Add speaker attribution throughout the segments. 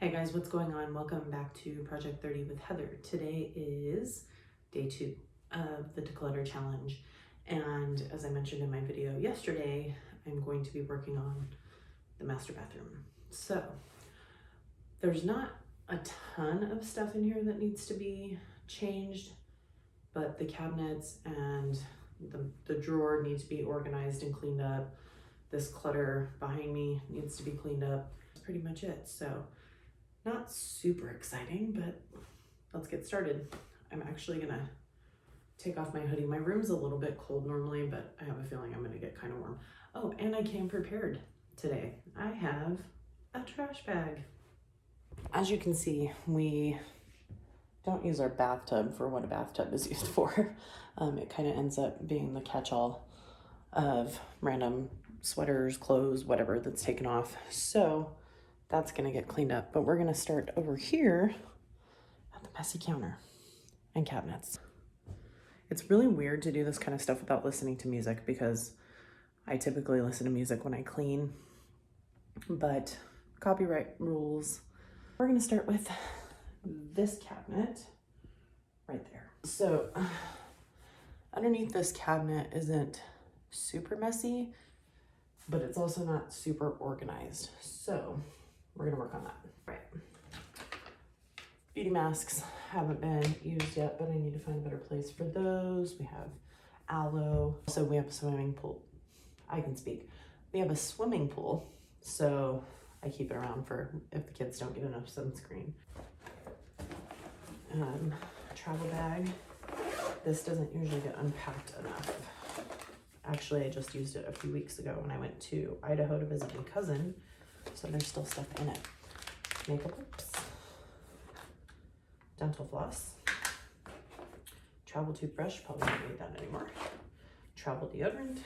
Speaker 1: Hey guys, what's going on? Welcome back to Project 30 with Heather. Today is day 2 of the Declutter Challenge. And as I mentioned in my video yesterday, I'm going to be working on the master bathroom. So there's not a ton of stuff in here that needs to be changed, but the cabinets and the drawer needs to be organized and cleaned up. This clutter behind me needs to be cleaned up. That's pretty much it. So not super exciting, but let's get started. I'm actually gonna take off my hoodie. My room's a little bit cold normally, but I have a feeling I'm gonna get kind of warm. Oh, and I came prepared today. I have a trash bag. As you can see, we don't use our bathtub for what a bathtub is used for. It kind of ends up being the catch-all of random sweaters, clothes, whatever that's taken off. So that's gonna get cleaned up, but we're gonna start over here at the messy counter and cabinets. It's really weird to do this kind of stuff without listening to music because I typically listen to music when I clean, but copyright rules. We're gonna start with this cabinet right there. So underneath this cabinet isn't super messy, but it's also not super organized. So we're gonna work on that. Right. Beauty masks haven't been used yet, but I need to find a better place for those. We have aloe. So we have a swimming pool. I can speak. We have a swimming pool, so I keep it around for if the kids don't get enough sunscreen. Travel bag. This doesn't usually get unpacked enough. Actually, I just used it a few weeks ago when I went to Idaho to visit my cousin. So there's still stuff in it. Makeup wipes, dental floss, travel toothbrush, probably don't need that anymore, travel deodorant.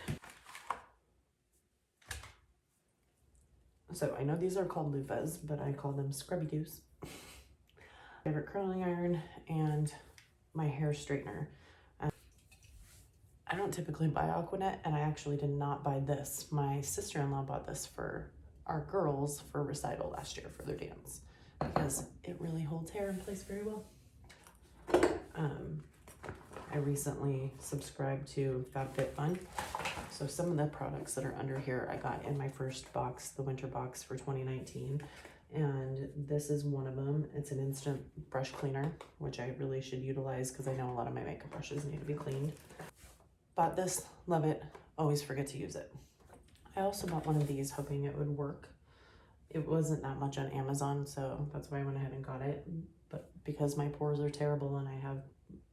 Speaker 1: So I know these are called loofahs, but I call them scrubby doos. Favorite curling iron and my hair straightener. I don't typically buy Aquanet, and I actually did not buy this. My sister-in-law bought this for our girls for recital last year for their dance because it really holds hair in place very well. I recently subscribed to FabFitFun, so some of the products that are under here I got in my first box, the winter box for 2019, and this is one of them. It's an instant brush cleaner, which I really should utilize because I know a lot of my makeup brushes need to be cleaned. Bought this, love it, always forget to use it. I also bought one of these hoping it would work. It wasn't that much on Amazon, so that's why I went ahead and got it. But because my pores are terrible and I have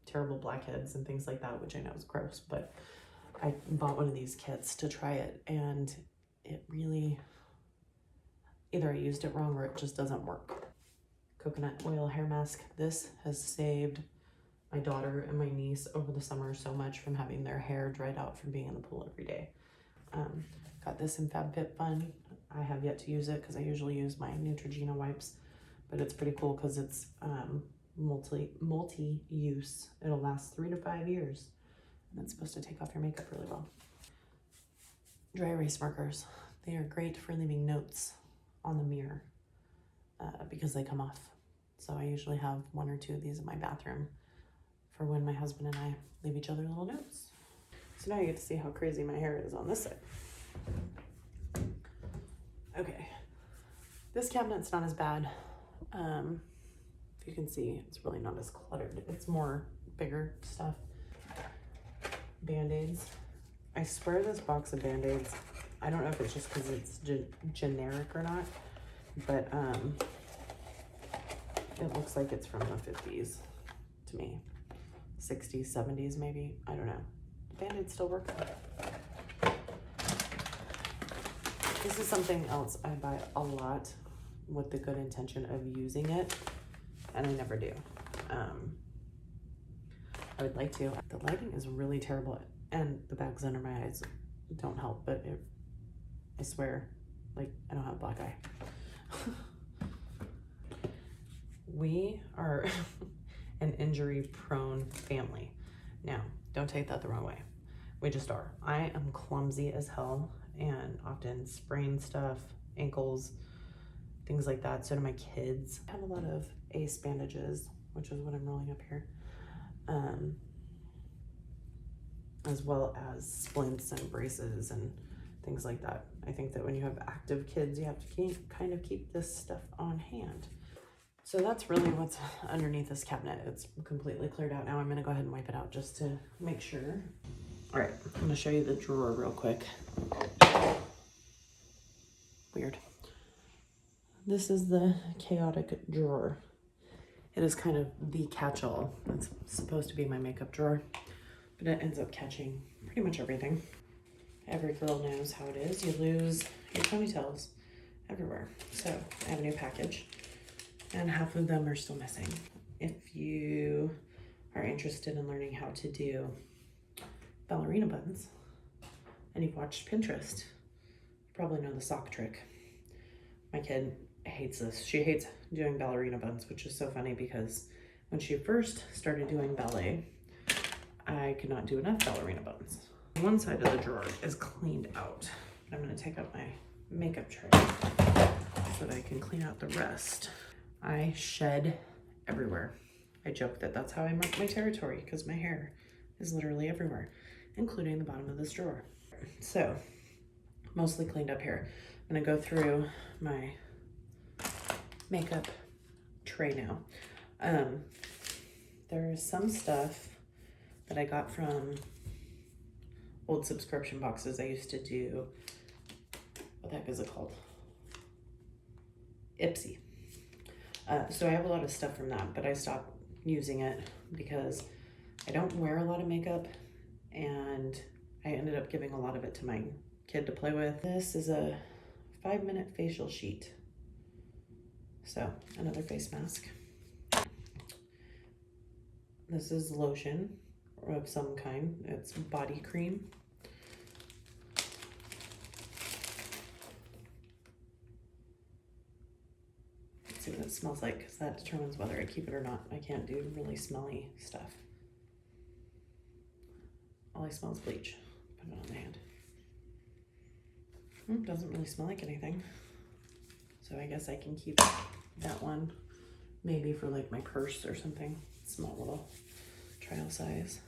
Speaker 1: terrible blackheads and things like that, which I know is gross, but I bought one of these kits to try it, and it really, either I used it wrong or it just doesn't work. Coconut oil hair mask. This has saved my daughter and my niece over the summer so much from having their hair dried out from being in the pool every day. Got this in FabFitFun. I have yet to use it because I usually use my Neutrogena wipes, but it's pretty cool because it's multi-use. It'll last 3 to 5 years, and it's supposed to take off your makeup really well. Dry erase markers. They are great for leaving notes on the mirror because they come off. So I usually have 1 or 2 of these in my bathroom for when my husband and I leave each other little notes. So now you get to see how crazy my hair is on this side. Okay, this cabinet's not as bad. If you can see, it's really not as cluttered. It's more bigger stuff. Band-Aids. I swear this box of Band-Aids, I don't know if it's just because it's generic or not, but it looks like it's from the 50s to me. 60s, 70s maybe, I don't know. Band-Aids still work. This is something else I buy a lot with the good intention of using it, and I never do. I would like to. The lighting is really terrible, and the bags under my eyes don't help, but I swear, like, I don't have a black eye. We are an injury-prone family. Now, don't take that the wrong way. We just are. I am clumsy as hell and often sprain stuff, ankles, things like that. So do my kids. I have a lot of Ace bandages, which is what I'm rolling up here, as well as splints and braces and things like that. I think that when you have active kids, you have to kind of keep this stuff on hand. So that's really what's underneath this cabinet. It's completely cleared out now. I'm gonna go ahead and wipe it out just to make sure. All right, I'm gonna show you the drawer real quick. Weird. This is the chaotic drawer. It is kind of the catch-all. It's supposed to be my makeup drawer, but it ends up catching pretty much everything. Every girl knows how it is. You lose your ponytails everywhere. So I have a new package, and half of them are still missing. If you are interested in learning how to do ballerina buttons and you've watched Pinterest, you probably know the sock trick. My kid hates this. She hates doing ballerina buttons, which is so funny because when she first started doing ballet, I could not do enough ballerina buttons. One side of the drawer is cleaned out. I'm gonna take out my makeup tray so that I can clean out the rest. I shed everywhere. I joke that that's how I mark my territory because my hair is literally everywhere, including the bottom of this drawer. So, mostly cleaned up here. I'm gonna go through my makeup tray now. There's some stuff that I got from old subscription boxes. I used to do, what the heck is it called? Ipsy. So I have a lot of stuff from that, but I stopped using it because I don't wear a lot of makeup and I ended up giving a lot of it to my kid to play with. This is a 5-minute facial sheet. So another face mask. This is lotion of some kind. It's body cream. Let's see what it smells like because that determines whether I keep it or not. I can't do really smelly stuff. All I smell is bleach. Put it on the hand. Doesn't really smell like anything. So I guess I can keep that one maybe for like my purse or something. Small little trial size.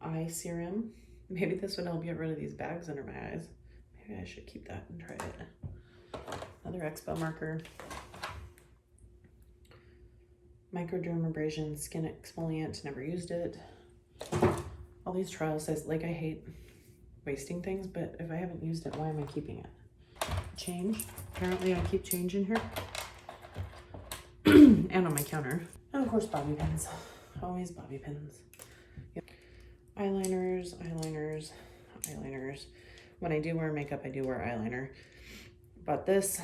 Speaker 1: Eye serum. Maybe this would help get rid of these bags under my eyes. Maybe I should keep that and try it. Another expo marker. Microdermabrasion skin exfoliant. Never used it. All these trial size. Like, I hate wasting things, but if I haven't used it, why am I keeping it? Change. Apparently I keep change in here. And on my counter. And of course bobby pins. Always bobby pins. Yep. Eyeliners, eyeliners, eyeliners. When I do wear makeup, I do wear eyeliner. Bought this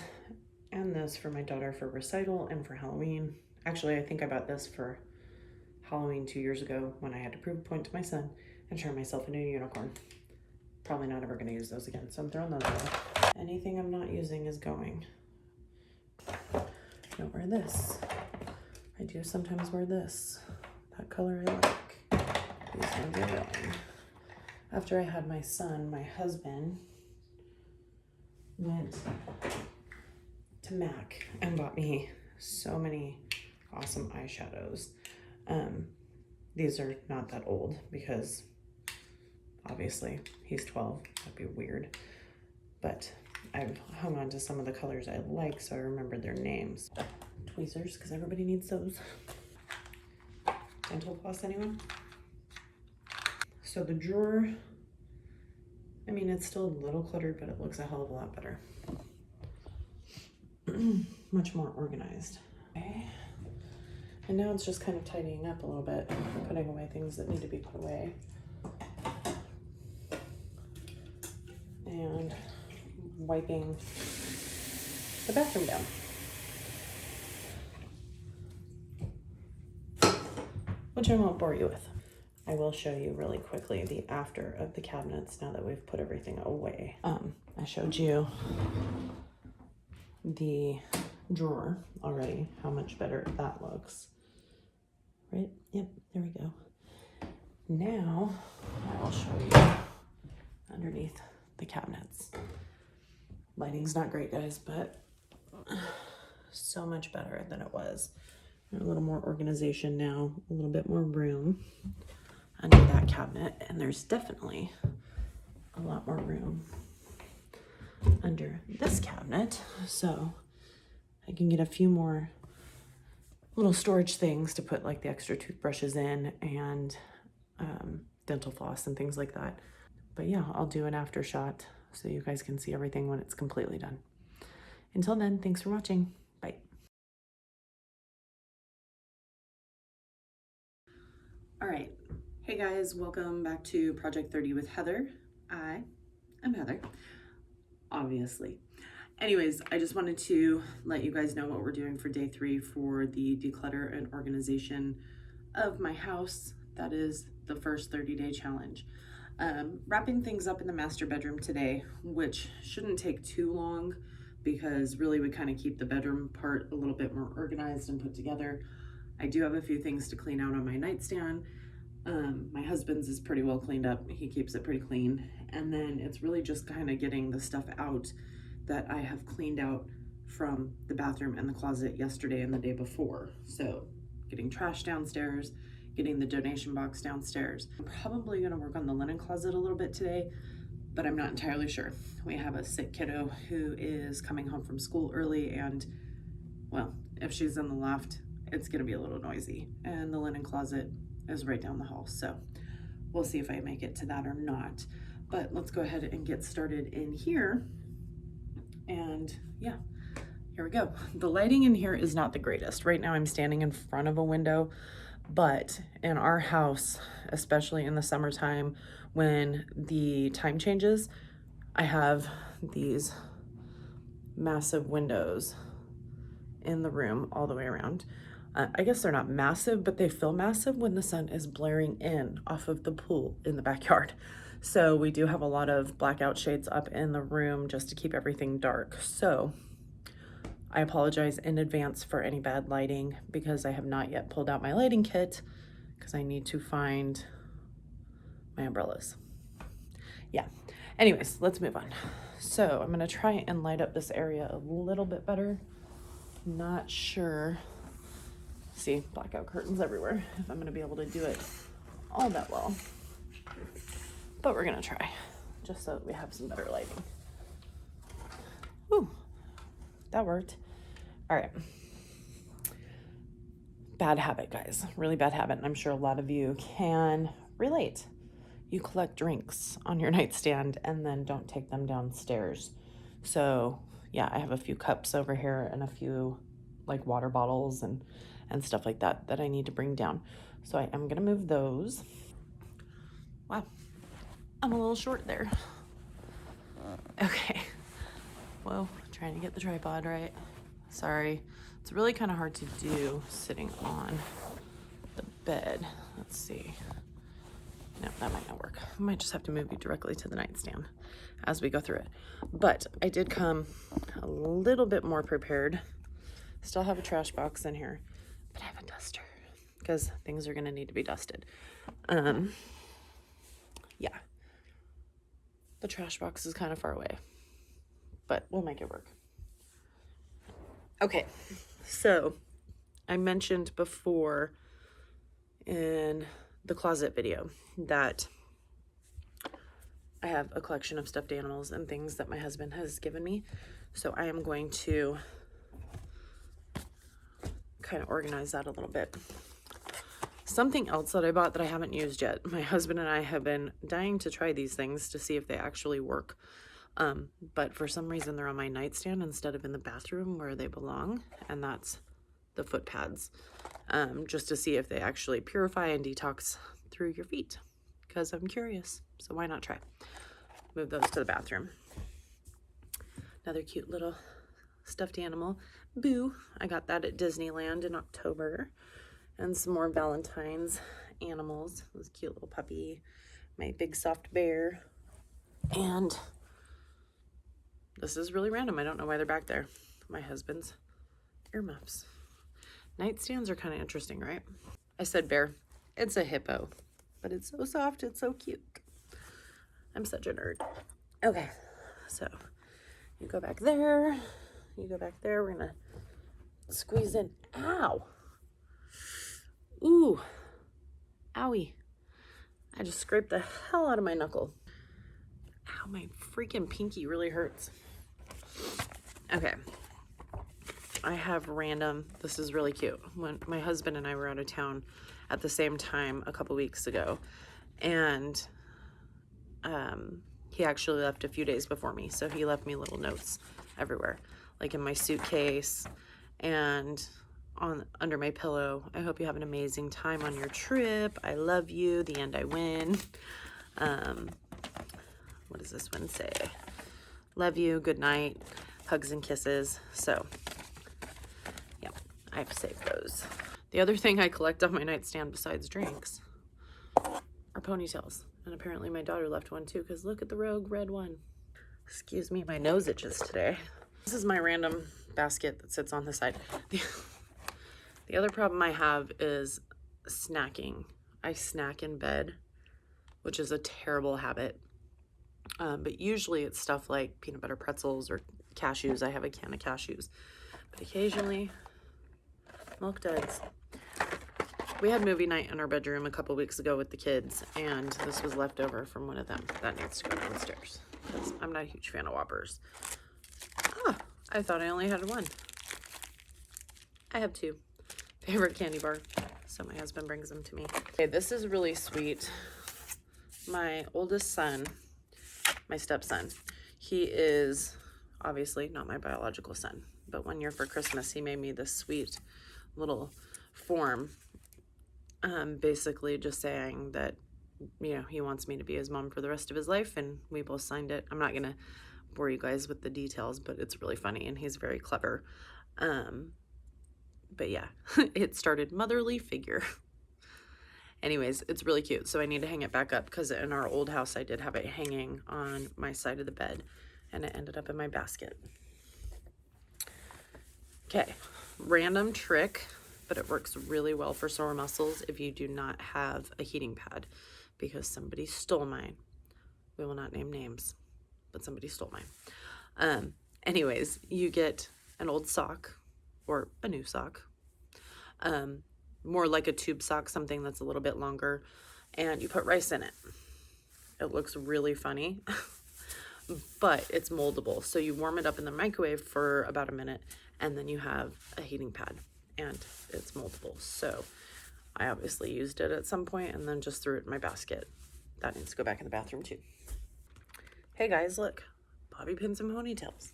Speaker 1: and this for my daughter for recital and for Halloween. Actually, I think I bought this for Halloween 2 years ago when I had to prove a point to my son and turn myself into a unicorn. Probably not ever gonna use those again, so I'm throwing those away. Anything I'm not using is going. Don't wear this. I do sometimes wear this. That color I like. These ones are going. After I had my son, my husband went to MAC and bought me so many awesome eyeshadows. These are not that old because obviously he's 12. That'd be weird. But I've hung on to some of the colors I like so I remembered their names. Tweezers, because everybody needs those. Dental floss, anyone? So the drawer, I mean, it's still a little cluttered, but it looks a hell of a lot better. Much more organized. Okay. And now it's just kind of tidying up a little bit, putting away things that need to be put away. And wiping the bathroom down. Which I won't bore you with. I will show you really quickly the after of the cabinets now that we've put everything away. I showed you the drawer already, how much better that looks. Right? Yep, there we go. Now I will show you underneath the cabinets. Lighting's not great, guys, but so much better than it was. A little more organization now, a little bit more room under that cabinet, and there's definitely a lot more room under this cabinet, so I can get a few more little storage things to put like the extra toothbrushes in and dental floss and things like that. But yeah, I'll do an after shot so you guys can see everything when it's completely done. Until then, thanks for watching. Bye. All right. Hey guys, welcome back to Project 30 with Heather. I am Heather, obviously. Anyways, I just wanted to let you guys know what we're doing for day 3 for the declutter and organization of my house. That is the first 30-day challenge. Wrapping things up in the master bedroom today, which shouldn't take too long because really we kind of keep the bedroom part a little bit more organized and put together. I do have a few things to clean out on my nightstand. My husband's is pretty well cleaned up. He keeps it pretty clean. And then it's really just kind of getting the stuff out that I have cleaned out from the bathroom and the closet yesterday and the day before. So getting trash downstairs, getting the donation box downstairs. I'm probably gonna work on the linen closet a little bit today, but I'm not entirely sure. We have a sick kiddo who is coming home from school early, and well, if she's in the loft, it's gonna be a little noisy, and the linen closet is right down the hall. So we'll see if I make it to that or not. But let's go ahead and get started in here. And yeah, here we go. The lighting in here is not the greatest. Right now I'm standing in front of a window, but in our house, especially in the summertime, when the time changes, I have these massive windows in the room all the way around. I guess they're not massive, but they feel massive when the sun is blaring in off of the pool in the backyard. So we do have a lot of blackout shades up in the room just to keep everything dark. So I apologize in advance for any bad lighting because I have not yet pulled out my lighting kit because I need to find my umbrellas. Yeah. Anyways, let's move on. So I'm gonna try and light up this area a little bit better. Not sure. See, blackout curtains everywhere. If I'm gonna be able to do it all that well. But we're gonna try, just so that we have some better lighting. Whew, that worked. All right. Bad habit, guys, really bad habit. And I'm sure a lot of you can relate. You collect drinks on your nightstand and then don't take them downstairs. So yeah, I have a few cups over here and a few like water bottles and stuff like that that I need to bring down. So I am gonna move those. Wow, I'm a little short there. Okay, well, trying to get the tripod right. Sorry, it's really kind of hard to do sitting on the bed. Let's see. No, that might not work. I might just have to move you directly to the nightstand as we go through it. But I did come a little bit more prepared. Still have a trash box in here, but I have a duster because things are gonna need to be dusted. Yeah, the trash box is kind of far away, but we'll make it work. Okay, so I mentioned before in the closet video that I have a collection of stuffed animals and things that my husband has given me. So I am going to kind of organize that a little bit. Something else that I bought that I haven't used yet. My husband and I have been dying to try these things to see if they actually work. But for some reason they're on my nightstand instead of in the bathroom where they belong. And that's the foot pads. Just to see if they actually purify and detox through your feet. Because I'm curious. So why not try? Move those to the bathroom. Another cute little stuffed animal. Boo. I got that at Disneyland in October. And some more Valentine's animals. This cute little puppy. My big soft bear. And this is really random. I don't know why they're back there. My husband's earmuffs. Nightstands are kind of interesting, right? I said bear. It's a hippo. But it's so soft. It's so cute. I'm such a nerd. Okay. So You go back there. You go back there. We're gonna squeeze in. Ow. Ooh. Owie. I just scraped the hell out of my knuckle. Ow, my freaking pinky really hurts. Okay. I have random, this is really cute. When my husband and I were out of town at the same time a couple weeks ago, and he actually left a few days before me, so he left me little notes everywhere, like in my suitcase and on under my pillow. I hope you have an amazing time on your trip. I love you. The end I win. What does this one say? Love you. Good night. Hugs and kisses. So yeah, I've saved those. The other thing I collect on my nightstand besides drinks are ponytails. And apparently my daughter left one too, because look at the rogue red one. Excuse me, my nose itches today. This is my random basket that sits on the side. The other problem I have is snacking. I snack in bed, which is a terrible habit. But usually it's stuff like peanut butter pretzels or cashews. I have a can of cashews. But occasionally, Milk Duds. We had movie night in our bedroom a couple weeks ago with the kids, and this was left over from one of them. That needs to go downstairs because I'm not a huge fan of Whoppers. Ah, I thought I only had one. I have two. Favorite candy bar. So my husband brings them to me. Okay, this is really sweet. My oldest son, my stepson, he is obviously not my biological son, but one year for Christmas, he made me this sweet little form, basically just saying that, you know, he wants me to be his mom for the rest of his life, and we both signed it. I'm not gonna bore you guys with the details, but it's really funny, and he's very clever. But yeah, it started motherly figure. Anyways, it's really cute, so I need to hang it back up because in our old house I did have it hanging on my side of the bed, and it ended up in my basket. Okay, random trick, but it works really well for sore muscles if you do not have a heating pad, because somebody stole mine. We will not name names, but somebody stole mine. Anyways, you get an old sock or a new sock, more like a tube sock, something that's a little bit longer, and you put rice in it. It looks really funny, but it's moldable. So you warm it up in the microwave for about a minute, and then you have a heating pad, and it's moldable. So I obviously used it at some point and then just threw it in my basket. That needs to go back in the bathroom too. Hey guys, look, bobby pins and ponytails.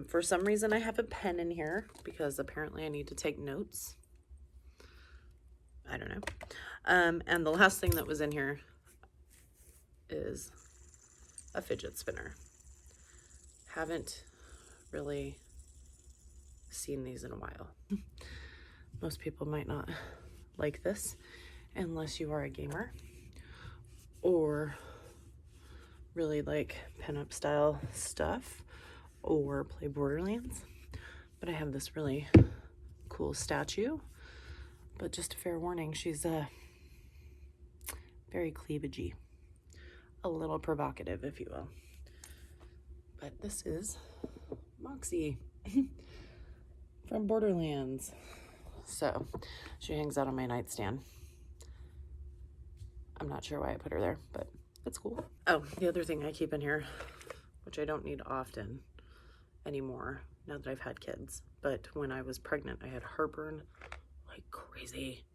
Speaker 1: For some reason I have a pen in here because apparently I need to take notes. I don't know. And the last thing that was in here is a fidget spinner. Haven't really seen these in a while. Most people might not like this unless you are a gamer or really like pinup style stuff or play Borderlands. But I have this really cool statue, but just a fair warning, she's very cleavagey, a little provocative, if you will. But this is Moxie from Borderlands. So she hangs out on my nightstand. I'm not sure why I put her there, but it's cool. Oh, the other thing I keep in here, which I don't need often anymore now that I've had kids, but when I was pregnant I had heartburn like crazy.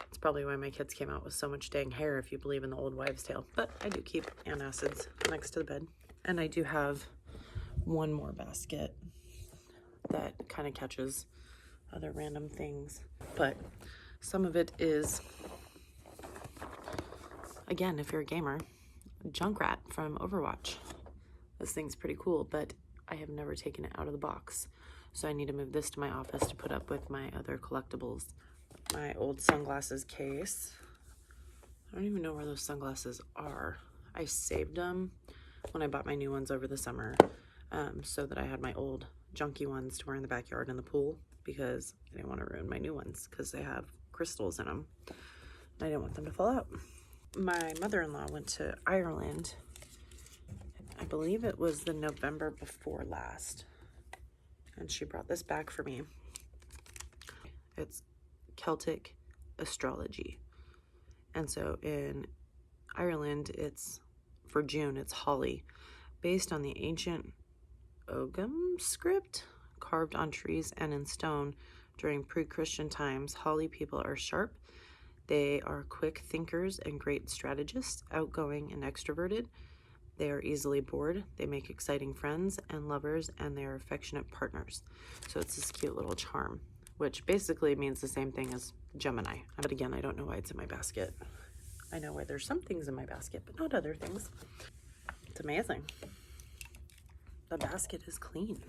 Speaker 1: It's probably why my kids came out with so much dang hair, if you believe in the old wives' tale. But I do keep antacids next to the bed, and I do have one more basket that kind of catches other random things, but some of it is, again, if you're a gamer, Junkrat from Overwatch. This thing's pretty cool, but I have never taken it out of the box, so I need to move this to my office to put up with my other collectibles. My old sunglasses case. I don't even know where those sunglasses are. I saved them when I bought my new ones over the summer, so that I had my old junky ones to wear in the backyard in the pool, because I didn't want to ruin my new ones because they have crystals in them. I didn't want them to fall out. My mother-in-law went to Ireland. I believe it was the November before last. And she brought this back for me. It's Celtic astrology. And so in Ireland, it's for June, it's holly, based on the ancient Ogham script carved on trees and in stone during pre-Christian times. Holly people are sharp. They are quick thinkers and great strategists, outgoing and extroverted. They are easily bored. They make exciting friends and lovers, and they are affectionate partners. So it's this cute little charm, which basically means the same thing as Gemini. But again, I don't know why it's in my basket. I know why there's some things in my basket, but not other things. It's amazing. The basket is clean.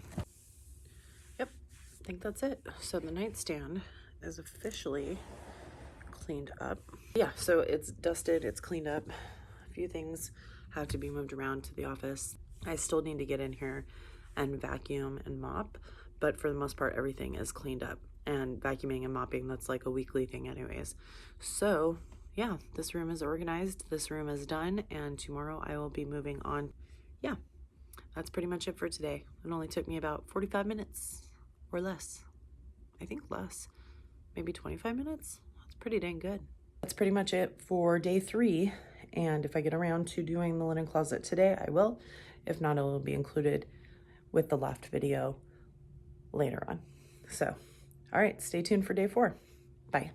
Speaker 1: Yep, I think that's it. So the nightstand is officially cleaned up. Yeah, so it's dusted, it's cleaned up. A few things have to be moved around to the office. I still need to get in here and vacuum and mop, but for the most part, everything is cleaned up. And vacuuming and mopping, that's like a weekly thing anyways. So yeah, this room is organized, this room is done, and tomorrow I will be moving on. Yeah, that's pretty much it for today. It only took me about 45 minutes or less. I think less, maybe 25 minutes. That's pretty dang good. That's pretty much it for day 3. And if I get around to doing the linen closet today, I will. If not, it will be included with the left video later on. So, all right, stay tuned for day 4. Bye.